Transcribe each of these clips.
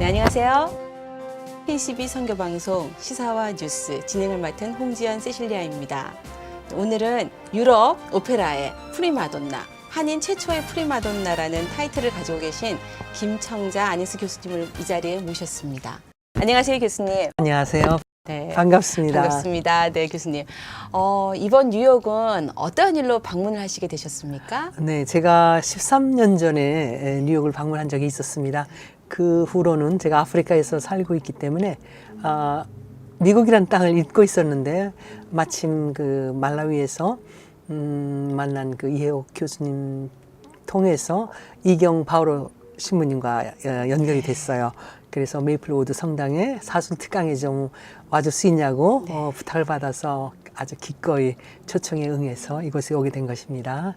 네, 안녕하세요. K12 선교방송 시사와 뉴스 진행을 맡은 홍지연 세실리아입니다. 오늘은 유럽 오페라의 프리마돈나, 한인 최초의 프리마돈나라는 타이틀을 가지고 계신 김청자 아니스 교수님을 이 자리에 모셨습니다. 안녕하세요, 교수님. 안녕하세요. 네, 반갑습니다. 반갑습니다. 네, 교수님. 이번 뉴욕은 어떠한 일로 방문을 하시게 되셨습니까? 네, 제가 13년 전에 뉴욕을 방문한 적이 있었습니다. 그 후로는 제가 아프리카에서 살고 있기 때문에 미국이란 땅을 잊고 있었는데 마침 그 말라위에서 만난 그 이혜옥 교수님 통해서 이경 바오로 신부님과 연결이 됐어요. 그래서 메이플우드 성당에 사순 특강에 좀 와줄 수 있냐고 부탁을 받아서 아주 기꺼이 초청에 응해서 이곳에 오게 된 것입니다.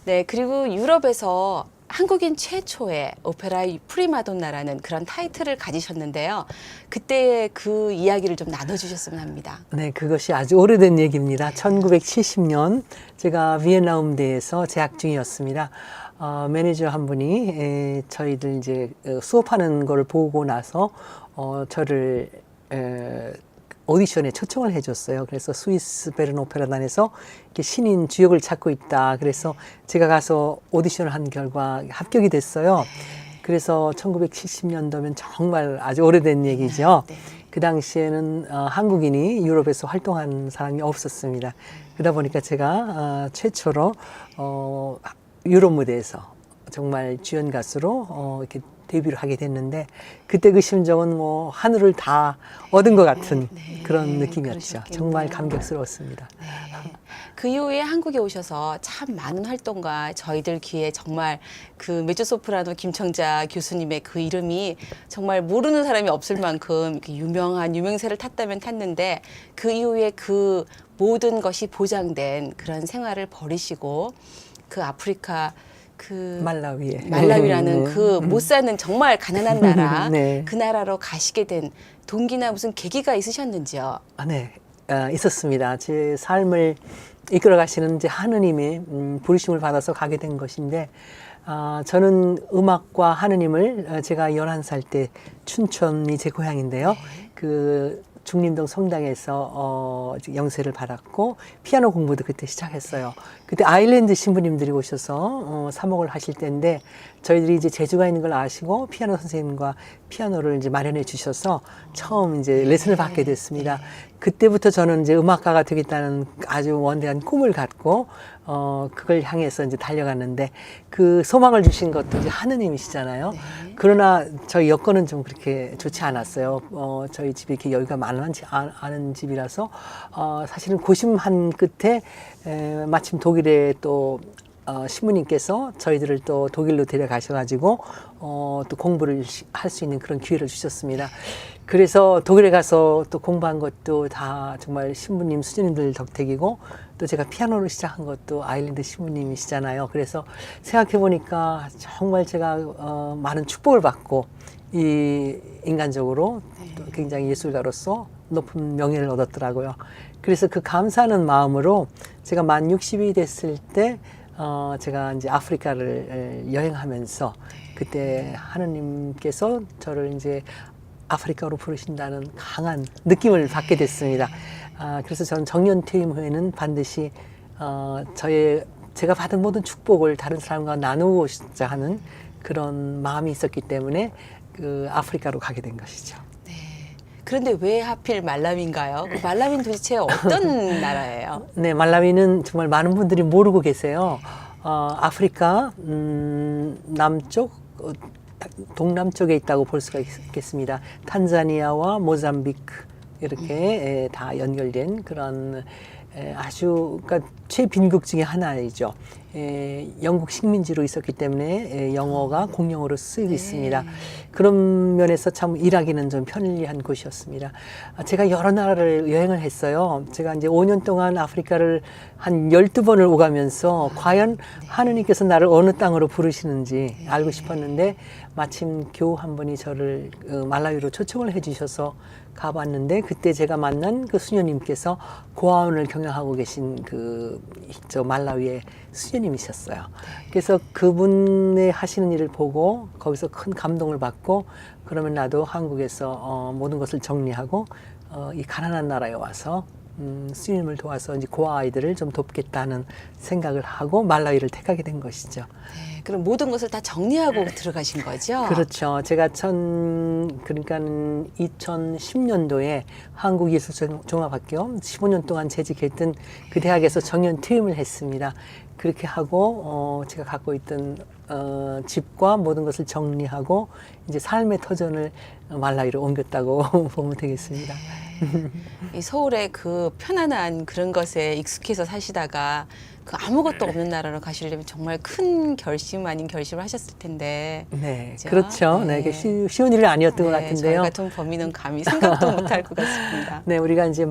네, 그리고 유럽에서 한국인 최초의 오페라 프리마돈나라는 그런 타이틀을 가지셨는데요. 그때의 그 이야기를 좀 나눠주셨으면 합니다. 네, 그것이 아주 오래된 얘기입니다. 1970년 제가 비엔나 음대에서 재학 중이었습니다. 매니저 한 분이 저희들 이제 수업하는 걸 보고 나서 저를 오디션에 초청을 해줬어요. 그래서 스위스 베른 오페라단에서 이렇게 신인 주역을 찾고 있다. 그래서 제가 가서 오디션을 한 결과 합격이 됐어요. 그래서 1970년도면 정말 아주 오래된 얘기죠. 그 당시에는 한국인이 유럽에서 활동한 사람이 없었습니다. 그러다 보니까 제가 최초로 유럽 무대에서 정말 주연 가수로 이렇게 데뷔를 하게 됐는데 그때 그 심정은 뭐 하늘을 다 얻은 것 같은 그런 느낌이었죠. 정말 감격스러웠습니다. 네. 그 이후에 한국에 오셔서 참 많은 활동과 저희들 귀에 정말 그 메조소프라노 김청자 교수님의 그 이름이 정말 모르는 사람이 없을 만큼 유명한 유명세를 탔다면 탔는데 그 이후에 그 모든 것이 보장된 그런 생활을 버리시고 그 아프리카 그 말라위라는 그 못 사는 정말 가난한 나라 네. 그 나라로 가시게 된 동기나 무슨 계기가 있으셨는지요? 네, 있었습니다. 제 삶을 이끌어 가시는 이제 하느님의 부르심을 받아서 가게 된 것인데 저는 음악과 하느님을 제가 11살 때 춘천이 제 고향인데요. 그 중림동 성당에서 영세를 받았고 피아노 공부도 그때 시작했어요. 그때 아일랜드 신부님들이 오셔서 사목을 하실 때인데 저희들이 이제 재주가 있는 걸 아시고 피아노 선생님과 피아노를 이제 마련해 주셔서 처음 이제 레슨을 받게 됐습니다. 그때부터 저는 이제 음악가가 되겠다는 아주 원대한 꿈을 갖고 그걸 향해서 이제 달려갔는데 그 소망을 주신 것도 이제 하느님이시잖아요. 그러나 저희 여건은 좀 그렇게 좋지 않았어요. 저희 집이 이렇게 여유가 많지 않은 집이라서 사실은 고심한 끝에 마침 독일에 또 신부님께서 저희들을 또 독일로 데려가셔가지고 또 공부를 할 수 있는 그런 기회를 주셨습니다. 그래서 독일에 가서 또 공부한 것도 다 정말 신부님 수녀님들 덕택이고 또 제가 피아노를 시작한 것도 아일랜드 신부님이시잖아요. 그래서 생각해 보니까 정말 제가 많은 축복을 받고 이 인간적으로 또 굉장히 예술가로서 높은 명예를 얻었더라고요. 그래서 그 감사하는 마음으로 제가 만 60이 됐을 때 제가 이제 아프리카를 여행하면서 그때 하느님께서 저를 이제 아프리카로 부르신다는 강한 느낌을 받게 됐습니다. 그래서 저는 정년 퇴임 후에는 반드시 제가 받은 모든 축복을 다른 사람과 나누고자 하는 그런 마음이 있었기 때문에 그 아프리카로 가게 된 것이죠. 그런데 왜 하필 말라위인가요? 그 말라위는 도대체 어떤 나라예요? 네, 말라위는 정말 많은 분들이 모르고 계세요. 아프리카 남쪽, 동남쪽에 있다고 볼 수가 있겠습니다. 탄자니아와 모잠비크 이렇게 다 연결된 그런 아주 그러니까 최빈국 중에 하나이죠. 영국 식민지로 있었기 때문에 영어가 공용어로 쓰이고 있습니다. 그런 면에서 참 일하기는 좀 편리한 곳이었습니다. 제가 여러 나라를 여행을 했어요. 제가 이제 5년 동안 아프리카를 한 12번을 오가면서 과연 하느님께서 나를 어느 땅으로 부르시는지 알고 싶었는데 마침 교우 한 분이 저를 말라위로 초청을 해주셔서 가봤는데 그때 제가 만난 그 수녀님께서 고아원을 경영하고 계신 저 말라위의 수녀님이셨어요. 그래서 그분의 하시는 일을 보고 거기서 큰 감동을 받고 그러면 나도 한국에서 모든 것을 정리하고 이 가난한 나라에 와서 수님을 도와서 이제 고아 아이들을 좀 돕겠다는 생각을 하고 말라위를 택하게 된 것이죠. 네, 그럼 모든 것을 다 정리하고 들어가신 거죠? 그렇죠. 제가 그러니까 2010년도에 한국예술종합학교 15년 동안 재직했던 그 대학에서 정년 퇴임을 했습니다. 그렇게 하고 제가 갖고 있던 집과 모든 것을 정리하고 이제 삶의 터전을 말라위로 옮겼다고 보면 되겠습니다. 이 서울의 그 편안한 그런 것에 익숙해서 사시다가 그 아무것도 없는 나라로 가시려면 정말 큰 결심 아닌 결심을 하셨을 텐데. 네, 그죠? 그렇죠. 네, 이게 쉬운 일은 아니었던 것 저희 같은데요. 같은 범인은 감히 생각도 못할 것 같습니다. 네, 우리가 이제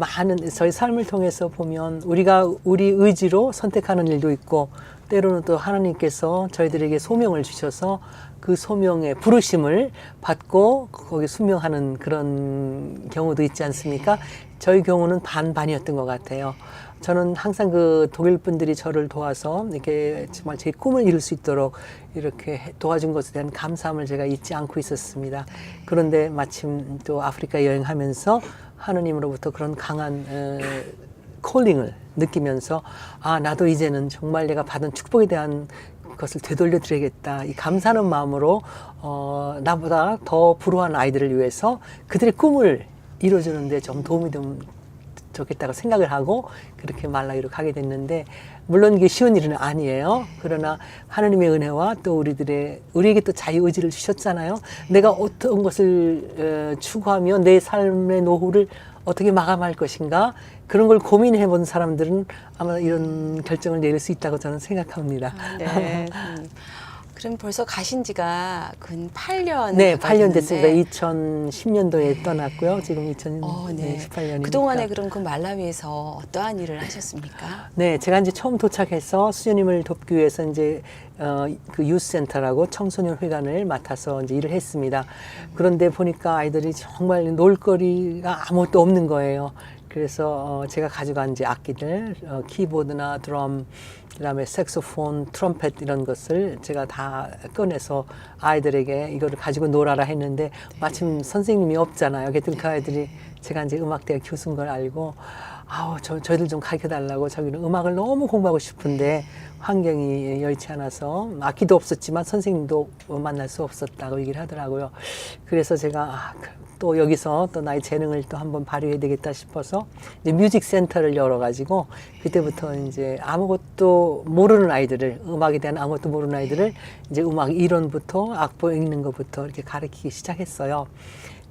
저희 삶을 통해서 보면 우리 의지로 선택하는 일도 있고 때로는 또 하나님께서 저희들에게 소명을 주셔서 그 소명의 부르심을 받고 거기 순명하는 그런 경우도 있지 않습니까? 저희 경우는 반반이었던 것 같아요. 저는 항상 그 독일 분들이 저를 도와서 이렇게 정말 제 꿈을 이룰 수 있도록 이렇게 도와준 것에 대한 감사함을 제가 잊지 않고 있었습니다. 그런데 마침 또 아프리카 여행하면서 하느님으로부터 그런 강한 콜링을 느끼면서 나도 이제는 정말 내가 받은 축복에 대한 것을 되돌려 드려야겠다. 이 감사하는 마음으로 나보다 더 불우한 아이들을 위해서 그들의 꿈을 이루어주는데 좀 도움이 좀 좋겠다고 생각을 하고 그렇게 말라위로 가게 됐는데 물론 이게 쉬운 일은 아니에요. 그러나 하나님의 은혜와 또 우리에게 또 자유의지를 주셨잖아요. 내가 어떤 것을 추구하며 내 삶의 노후를 어떻게 마감할 것인가 그런 걸 고민해 본 사람들은 아마 이런 결정을 내릴 수 있다고 저는 생각합니다. 네. 그럼 벌써 가신 지가 근 8년 네, 8년 됐는데. 됐습니다. 2010년도에 떠났고요. 지금 2018년이니까. 그동안에 그럼 그 말라위에서 어떠한 일을 하셨습니까? 네, 제가 이제 처음 도착해서 수녀님을 돕기 위해서 이제 그 유스센터라고 청소년 회관을 맡아서 이제 일을 했습니다. 그런데 보니까 아이들이 정말 놀거리가 아무것도 없는 거예요. 그래서 제가 가져간 이제 악기들, 키보드나 드럼, 그다음에 색소폰, 트럼펫 이런 것을 제가 다 꺼내서 아이들에게 이거를 가지고 놀아라 했는데 마침 선생님이 없잖아요. 그랬더니 그 아이들이 제가 이제 음악대학 교수인 걸 알고 저희들 좀 가르쳐 달라고 자기는 음악을 너무 공부하고 싶은데 환경이 여의치 않아서 악기도 없었지만 선생님도 만날 수 없었다고 얘기를 하더라고요. 그래서 제가 또 여기서 또 나의 재능을 또 한번 발휘해야 되겠다 싶어서 이제 뮤직 센터를 열어가지고 그때부터 이제 아무것도 모르는 아이들을 음악에 대한 아무것도 모르는 아이들을 이제 음악 이론부터 악보 읽는 것부터 이렇게 가르치기 시작했어요.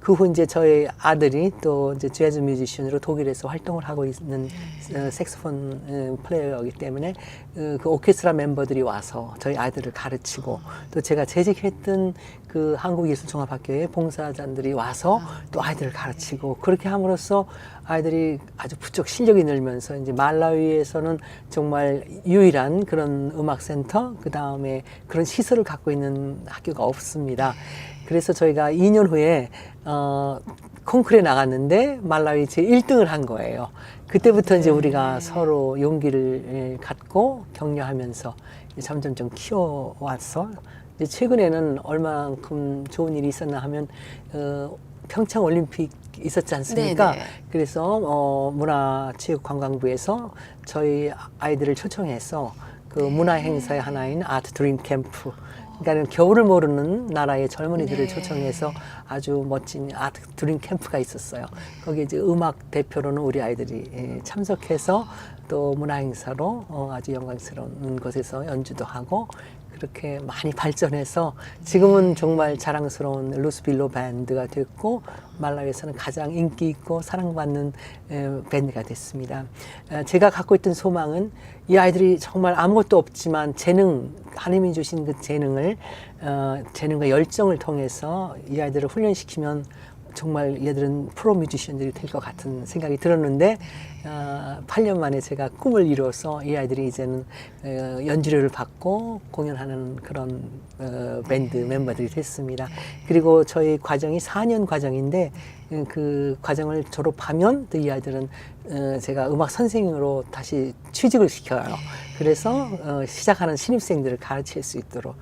그 후 이제 저희 아들이 또 이제 재즈 뮤지션으로 독일에서 활동을 하고 있는 색소폰 플레이어이기 때문에 그 오케스트라 멤버들이 와서 저희 아이들을 가르치고 또 제가 재직했던 그 한국예술종합학교의 봉사자들이 와서 또 아이들을 가르치고 그렇게 함으로써 아이들이 아주 부쩍 실력이 늘면서 이제 말라위에서는 정말 유일한 그런 음악센터 그 다음에 그런 시설을 갖고 있는 학교가 없습니다. 그래서 저희가 2년 후에 콩쿠르에 나갔는데 말라위 제 1등을 한 거예요. 그때부터 이제 우리가 서로 용기를 갖고 격려하면서 점점 좀 키워왔어. 이제 최근에는 얼마만큼 좋은 일이 있었나 하면 평창 올림픽 있었지 않습니까? 네네. 그래서 문화체육관광부에서 저희 아이들을 초청해서 그 문화 행사의 하나인 아트 드림 캠프. 그러니까 겨울을 모르는 나라의 젊은이들을 초청해서 아주 멋진 아트 드림 캠프가 있었어요. 거기에 이제 음악 대표로는 우리 아이들이 참석해서 또 문화 행사로 아주 영광스러운 곳에서 연주도 하고 그렇게 많이 발전해서 지금은 정말 자랑스러운 루스빌로 밴드가 됐고 말라위에서는 가장 인기 있고 사랑받는 밴드가 됐습니다. 제가 갖고 있던 소망은 이 아이들이 정말 아무것도 없지만 하나님이 주신 그 재능과 열정을 통해서 이 아이들을 훈련시키면 정말 얘들은 프로 뮤지션들이 될 것 같은 생각이 들었는데 8년 만에 제가 꿈을 이루어서 이 아이들이 이제는 연주료를 받고 공연하는 그런 밴드 멤버들이 됐습니다. 그리고 저희 과정이 4년 과정인데 그 과정을 졸업하면 또 이 아이들은 제가 음악 선생님으로 다시 취직을 시켜요. 그래서 시작하는 신입생들을 가르칠 수 있도록.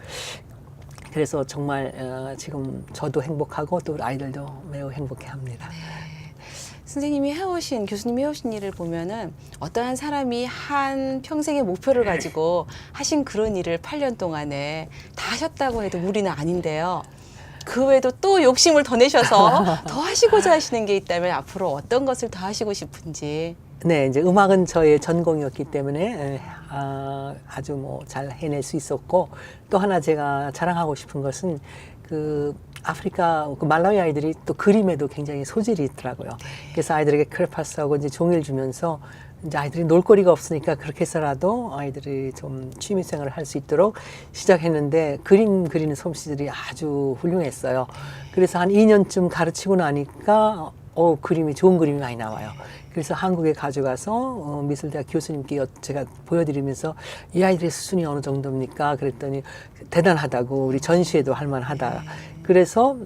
그래서 정말 지금 저도 행복하고 또 아이들도 매우 행복해합니다. 선생님이 해오신, 교수님이 해오신 일을 보면은 어떠한 사람이 한 평생의 목표를 가지고 하신 그런 일을 8년 동안에 다 하셨다고 해도 무리는 아닌데요. 그 외에도 또 욕심을 더 내셔서 더 하시고자 하시는 게 있다면 앞으로 어떤 것을 더 하시고 싶은지. 네, 이제 음악은 저의 전공이었기 때문에 아주 뭐 잘 해낼 수 있었고, 또 하나 제가 자랑하고 싶은 것은 그 아프리카 그 말라위 아이들이 또 그림에도 굉장히 소질이 있더라고요. 그래서 아이들에게 크레파스하고 이제 종이를 주면서 이제 아이들이 놀거리가 없으니까 그렇게 해서라도 아이들이 좀 취미생활을 할 수 있도록 시작했는데 그림 그리는 솜씨들이 아주 훌륭했어요. 그래서 한 2년쯤 가르치고 나니까 그림이 좋은 그림이 많이 나와요. 그래서 한국에 가져가서 미술대학 교수님께 제가 보여드리면서 이 아이들의 수준이 어느 정도입니까? 그랬더니 대단하다고, 우리 전시회도 할 만하다. 그래서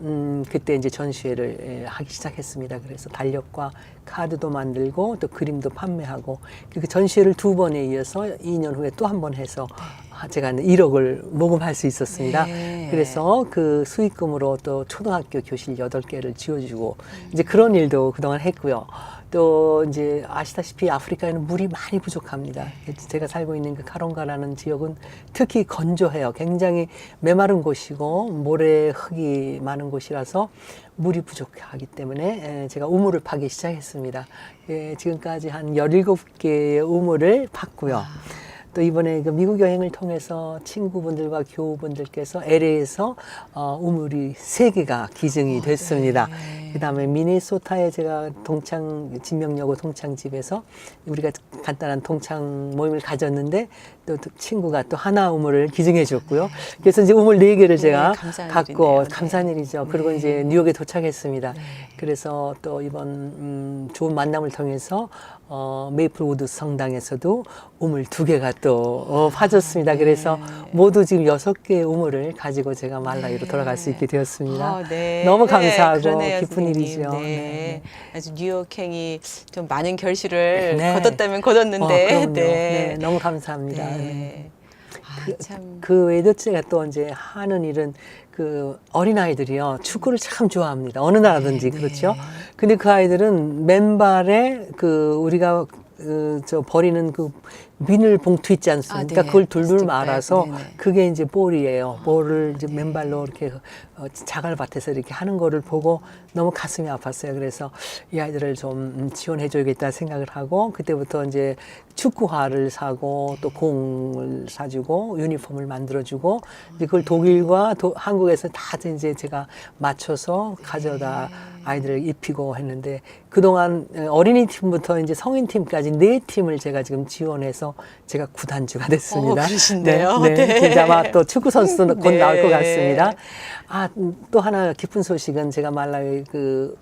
그때 이제 전시회를 하기 시작했습니다. 그래서 달력과 카드도 만들고 또 그림도 판매하고, 그 전시회를 2번에 이어서 2년 후에 또 한 번 해서 제가 1억을 모금할 수 있었습니다. 네. 그래서 그 수익금으로 또 초등학교 교실 8개를 지어주고 이제 그런 일도 그동안 했고요. 또 이제 아시다시피 아프리카에는 물이 많이 부족합니다. 제가 살고 있는 그 카론가라는 지역은 특히 건조해요. 굉장히 메마른 곳이고 모래 흙이 많은 곳이라서 물이 부족하기 때문에 제가 우물을 파기 시작했습니다. 지금까지 한 17개의 우물을 팠고요. 또 이번에 그 미국 여행을 통해서 친구분들과 교우분들께서 LA에서 우물이 3개가 기증이 됐습니다. 네. 그다음에 미네소타에 제가 진명여고 동창집에서 우리가 간단한 동창 모임을 가졌는데 또 친구가 또 하나 우물을 기증해 줬고요. 그래서 이제 우물 4개를 제가 감사한 갖고 일이네요. 감사한 일이죠. 그리고 네. 이제 뉴욕에 도착했습니다. 그래서 또 이번 좋은 만남을 통해서 메이플우드 성당에서도 우물 2개가 또 파졌습니다. 그래서 모두 지금 6개의 우물을 가지고 제가 말라위로 돌아갈 수 있게 되었습니다. 네. 너무 감사하고 그러네요, 기쁜 선생님. 일이죠. 네. 네. 아주 뉴욕행이 좀 많은 결실을 네. 거뒀다면 거뒀는데. 그럼요. 네, 너무 감사합니다. 네. 참. 그 외에도 제가 또 이제 하는 일은 그 어린아이들이요. 축구를 참 좋아합니다. 어느 나라든지 그렇죠. 근데 그 아이들은 맨발에 그 우리가 저 버리는 그 비닐 봉투 있지 않습니까? 네. 그걸 둘둘 플라스틱 말아서 백. 네네. 그게 이제 볼이에요. 볼을 이제 맨발로 이렇게 자갈밭에서 이렇게 하는 거를 보고 너무 가슴이 아팠어요. 그래서 이 아이들을 좀 지원해줘야겠다 생각을 하고 그때부터 이제 축구화를 사고 또 공을 사주고 유니폼을 만들어주고 이제 그걸 독일과 한국에서 다 이제 제가 맞춰서 가져다 아이들을 입히고 했는데 그동안 어린이 팀부터 이제 성인 팀까지 4팀을 제가 지금 지원해서 제가 구단주가 됐습니다. 그러신데요. 네, 네. 네. 이제 아마 또 축구 선수도 곧 네. 나올 것 같습니다. 또 하나 기쁜 소식은 제가 말라위 그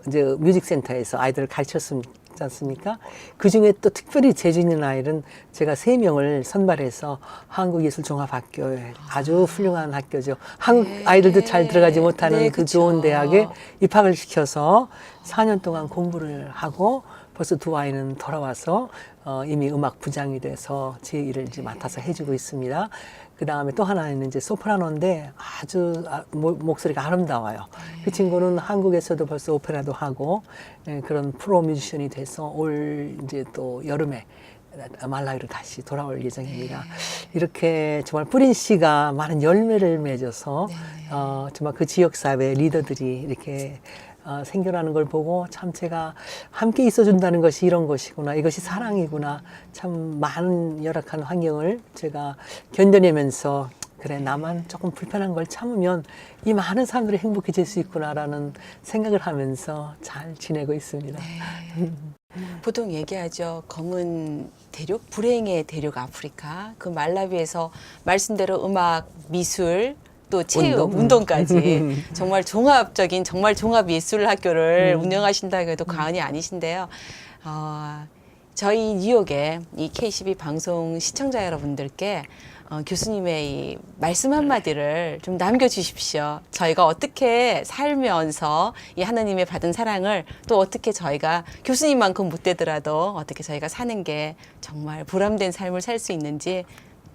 이제 뮤직센터에서 아이들을 가르쳤습니다. 않습니까? 그 중에 또 특별히 재주 있는 아이는 제가 3명을 선발해서 한국예술종합학교에 아주 훌륭한 학교죠. 한국 아이들도 잘 들어가지 못하는 네, 그 좋은 그쵸. 대학에 입학을 시켜서 4년 동안 공부를 하고 벌써 2 아이는 돌아와서 이미 음악 부장이 돼서 제 일을 이제 맡아서 해주고 있습니다. 그 다음에 또 하나는 이제 소프라노인데 아주 목소리가 아름다워요. 그 친구는 한국에서도 벌써 오페라도 하고 그런 프로 뮤지션이 돼서 올 이제 또 여름에 말라위로 다시 돌아올 예정입니다. 이렇게 정말 뿌린 씨가 많은 열매를 맺어서 정말 그 지역 사회 리더들이 이렇게 생겨나는 걸 보고 참 제가 함께 있어준다는 것이 이런 것이구나. 이것이 사랑이구나. 참 많은 열악한 환경을 제가 견뎌내면서 그래 나만 조금 불편한 걸 참으면 이 많은 사람들이 행복해질 수 있구나라는 생각을 하면서 잘 지내고 있습니다. 보통 얘기하죠. 검은 대륙, 불행의 대륙 아프리카. 그 말라위에서 말씀대로 음악, 미술, 또 체육, 운동까지 정말 종합적인 정말 종합 예술 학교를 운영하신다고 해도 과언이 아니신데요. 저희 뉴욕에 이 K12 방송 시청자 여러분들께 교수님의 이 말씀 한마디를 좀 남겨주십시오. 저희가 어떻게 살면서 이 하나님의 받은 사랑을 또 어떻게 저희가 교수님만큼 못 되더라도 어떻게 저희가 사는 게 정말 보람된 삶을 살 수 있는지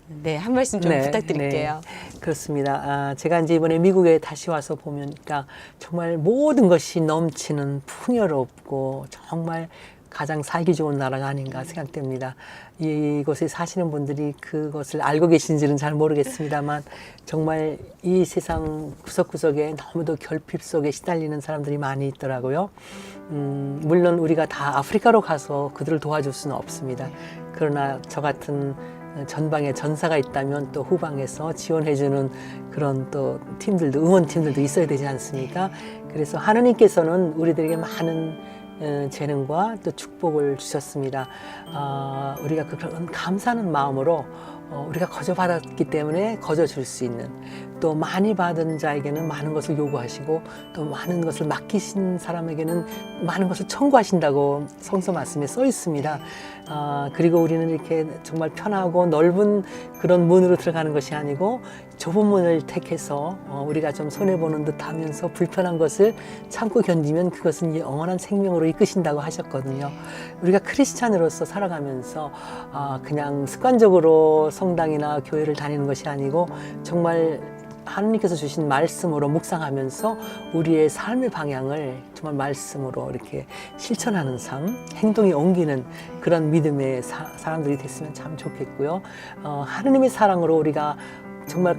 네, 한 말씀 좀 부탁드릴게요. 네, 그렇습니다. 제가 이제 이번에 미국에 다시 와서 보니까 정말 모든 것이 넘치는 풍요롭고 정말 가장 살기 좋은 나라가 아닌가 생각됩니다. 이곳에 사시는 분들이 그것을 알고 계신지는 잘 모르겠습니다만 정말 이 세상 구석구석에 너무도 결핍 속에 시달리는 사람들이 많이 있더라고요. 물론 우리가 다 아프리카로 가서 그들을 도와줄 수는 없습니다. 그러나 저 같은 전방에 전사가 있다면 또 후방에서 지원해주는 그런 또 팀들도 응원팀들도 있어야 되지 않습니까? 그래서 하느님께서는 우리들에게 많은 재능과 또 축복을 주셨습니다. 우리가 그런 감사하는 마음으로 우리가 거저 받았기 때문에 거저 줄 수 있는, 또 많이 받은 자에게는 많은 것을 요구하시고 또 많은 것을 맡기신 사람에게는 많은 것을 청구하신다고 성서 말씀에 써 있습니다. 그리고 우리는 이렇게 정말 편하고 넓은 그런 문으로 들어가는 것이 아니고 좁은 문을 택해서 우리가 좀 손해보는 듯 하면서 불편한 것을 참고 견디면 그것은 영원한 생명으로 이끄신다고 하셨거든요. 우리가 크리스찬으로서 살아가면서 그냥 습관적으로 성당이나 교회를 다니는 것이 아니고 정말 하나님께서 주신 말씀으로 묵상하면서 우리의 삶의 방향을 정말 말씀으로 이렇게 실천하는 삶, 행동에 옮기는 그런 믿음의 사람들이 됐으면 참 좋겠고요. 하나님의 사랑으로 우리가 정말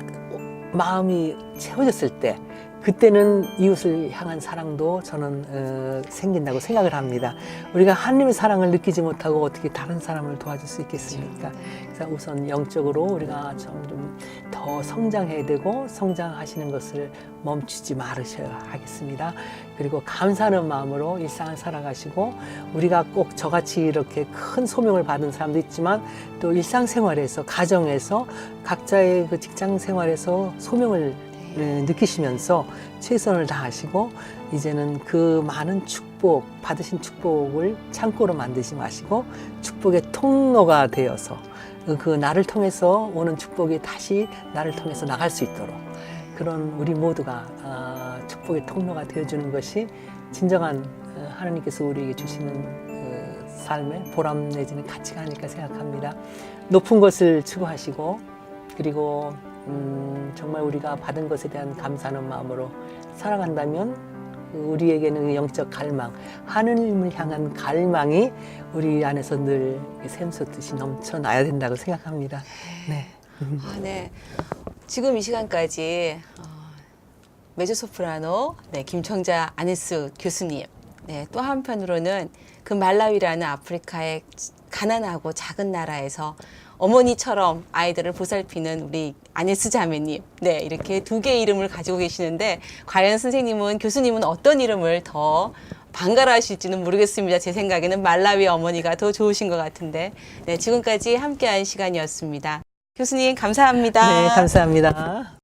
마음이 채워졌을 때 그때는 이웃을 향한 사랑도 저는 생긴다고 생각을 합니다. 우리가 하나님의 사랑을 느끼지 못하고 어떻게 다른 사람을 도와줄 수 있겠습니까? 그래서 우선 영적으로 우리가 좀 더 성장해야 되고 성장하시는 것을 멈추지 말으셔야 하겠습니다. 그리고 감사하는 마음으로 일상을 살아가시고 우리가 꼭 저같이 이렇게 큰 소명을 받은 사람도 있지만 또 일상생활에서 가정에서 각자의 그 직장 생활에서 소명을 느끼시면서 최선을 다하시고 이제는 그 많은 축복, 받으신 축복을 창고로 만드지 마시고 축복의 통로가 되어서 그 나를 통해서 오는 축복이 다시 나를 통해서 나갈 수 있도록 그런 우리 모두가 축복의 통로가 되어주는 것이 진정한 하나님께서 우리에게 주시는 삶의 보람 내지는 가치가 아닐까 생각합니다. 높은 것을 추구하시고 그리고 정말 우리가 받은 것에 대한 감사하는 마음으로 살아간다면 우리에게는 영적 갈망, 하느님을 향한 갈망이 우리 안에서 늘 샘솟듯이 넘쳐나야 된다고 생각합니다. 네. 네. 지금 이 시간까지 메조소프라노 김청자 아네스 교수님, 또 한편으로는 그 말라위라는 아프리카의 가난하고 작은 나라에서 어머니처럼 아이들을 보살피는 우리 아네스 자매님, 이렇게 두 개의 이름을 가지고 계시는데 과연 선생님은 교수님은 어떤 이름을 더 반가워 하실지는 모르겠습니다. 제 생각에는 말라위 어머니가 더 좋으신 것 같은데 지금까지 함께한 시간이었습니다. 교수님 감사합니다. 네, 감사합니다.